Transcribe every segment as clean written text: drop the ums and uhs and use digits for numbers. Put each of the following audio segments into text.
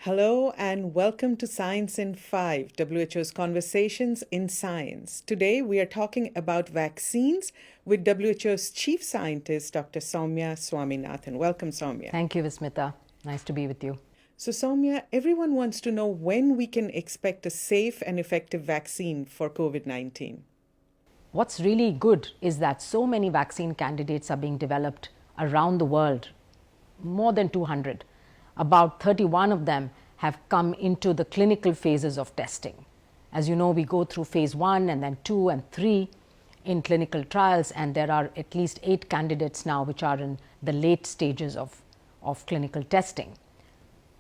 Hello and welcome to Science in 5, WHO's Conversations in Science. Today we are talking about vaccines with WHO's Chief Scientist, Dr. Soumya Swaminathan. Welcome, Soumya. Thank you, Vismita. Nice to be with you. So, Soumya, everyone wants to know when we can expect a safe and effective vaccine for COVID-19. What's really good is that so many vaccine candidates are being developed around the world, more than 200. About 31 of them have come into the clinical phases of testing. As you know, we go through phase 1 and then 2 and 3 in clinical trials, and there are at least 8 candidates now which are in the late stages of clinical testing.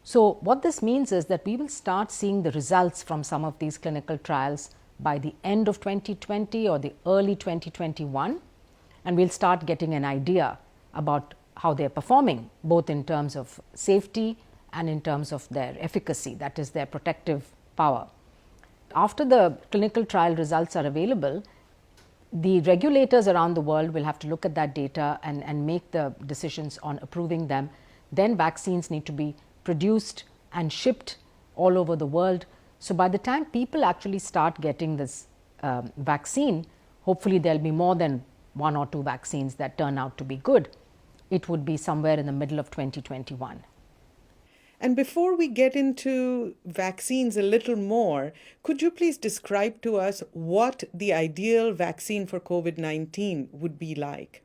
So what this means is that we will start seeing the results from some of these clinical trials by the end of 2020 or the early 2021, and we'll start getting an idea about how they're performing, both in terms of safety and in terms of their efficacy, that is their protective power. After the clinical trial results are available, the regulators around the world will have to look at that data and make the decisions on approving them. Then vaccines need to be produced and shipped all over the world. So by the time people actually start getting this vaccine, hopefully there'll be more than 1 or 2 vaccines that turn out to be good. It would be somewhere in the middle of 2021. And before we get into vaccines a little more, could you please describe to us what the ideal vaccine for COVID-19 would be like?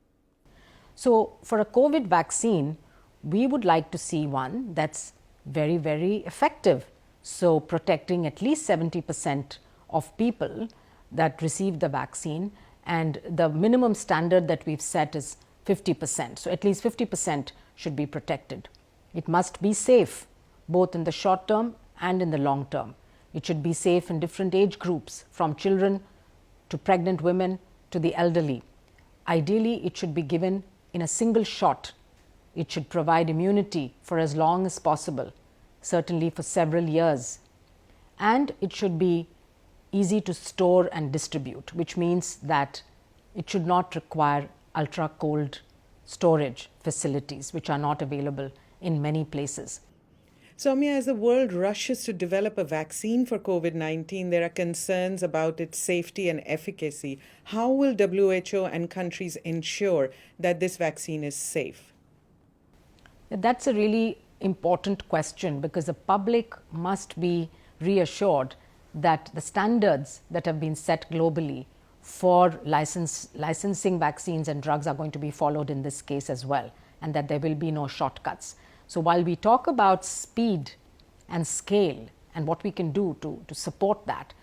So for a COVID vaccine, we would like to see one that's very, very effective. So protecting at least 70% of people that receive the vaccine, and the minimum standard that we've set is 50%. So at least 50% should be protected. It must be safe both in the short term and in the long term. It should be safe in different age groups, from children to pregnant women to the elderly. Ideally, it should be given in a single shot. It should provide immunity for as long as possible, certainly for several years. And it should be easy to store and distribute, which means that it should not require ultra cold storage facilities, which are not available in many places. Soumya, as the world rushes to develop a vaccine for COVID-19, there are concerns about its safety and efficacy. How will WHO and countries ensure that this vaccine is safe? That's a really important question, because the public must be reassured that the standards that have been set globally for licensing vaccines and drugs are going to be followed in this case as well, and that there will be no shortcuts. So while we talk about speed and scale and what we can do to support that,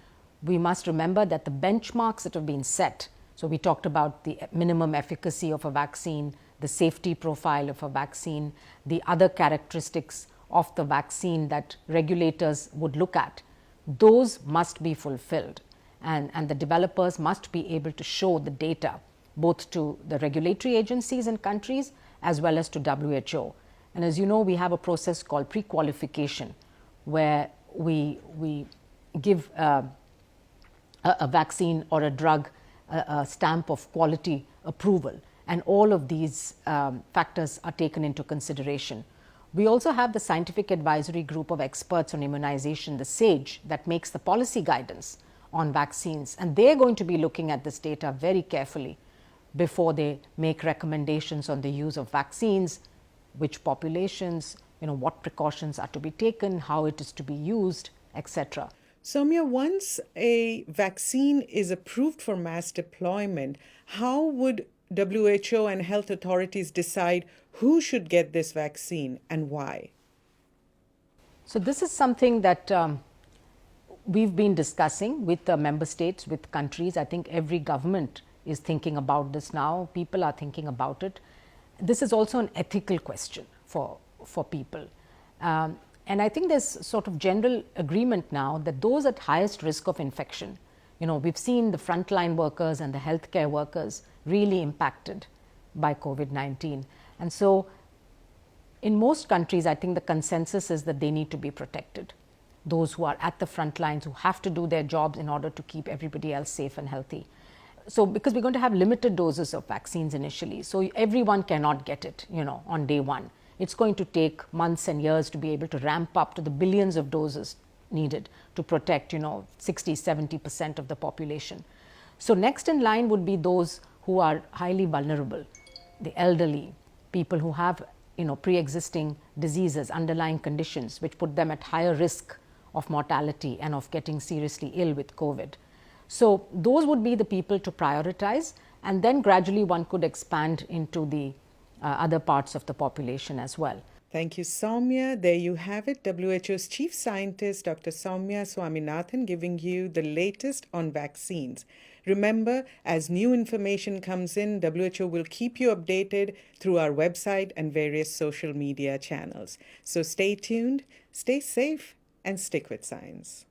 we must remember that the benchmarks that have been set, so we talked about the minimum efficacy of a vaccine, the safety profile of a vaccine, the other characteristics of the vaccine that regulators would look at, those must be fulfilled. And the developers must be able to show the data both to the regulatory agencies in countries as well as to WHO. And as you know, we have a process called pre-qualification, where we give a vaccine or a drug a stamp of quality approval, and all of these factors are taken into consideration. We also have the Scientific Advisory Group of Experts on Immunization, the SAGE, that makes the policy guidance on vaccines, and they're going to be looking at this data very carefully before they make recommendations on the use of vaccines, which populations, what precautions are to be taken, how it is to be used, etc. Soumya, once a vaccine is approved for mass deployment, how would WHO and health authorities decide who should get this vaccine and why? So this is something that we've been discussing with the member states, with countries. I think every government is thinking about this now. People are thinking about it. This is also an ethical question for people. And I think there's sort of general agreement now that those at highest risk of infection, we've seen the frontline workers and the healthcare workers really impacted by COVID-19. And so in most countries, I think the consensus is that they need to be protected. Those who are at the front lines, who have to do their jobs in order to keep everybody else safe and healthy. So because we're going to have limited doses of vaccines initially, so everyone cannot get it, on day one. it's going to take months and years to be able to ramp up to the billions of doses needed to protect, 60, 70% of the population. So next in line would be those who are highly vulnerable, the elderly, people who have, pre-existing diseases, underlying conditions, which put them at higher risk of mortality and of getting seriously ill with COVID. So those would be the people to prioritize, and then gradually one could expand into the other parts of the population as well. Thank you, Soumya. There you have it. WHO's Chief Scientist, Dr. Soumya Swaminathan, giving you the latest on vaccines. Remember, as new information comes in, WHO will keep you updated through our website and various social media channels. So stay tuned, stay safe, and stick with science.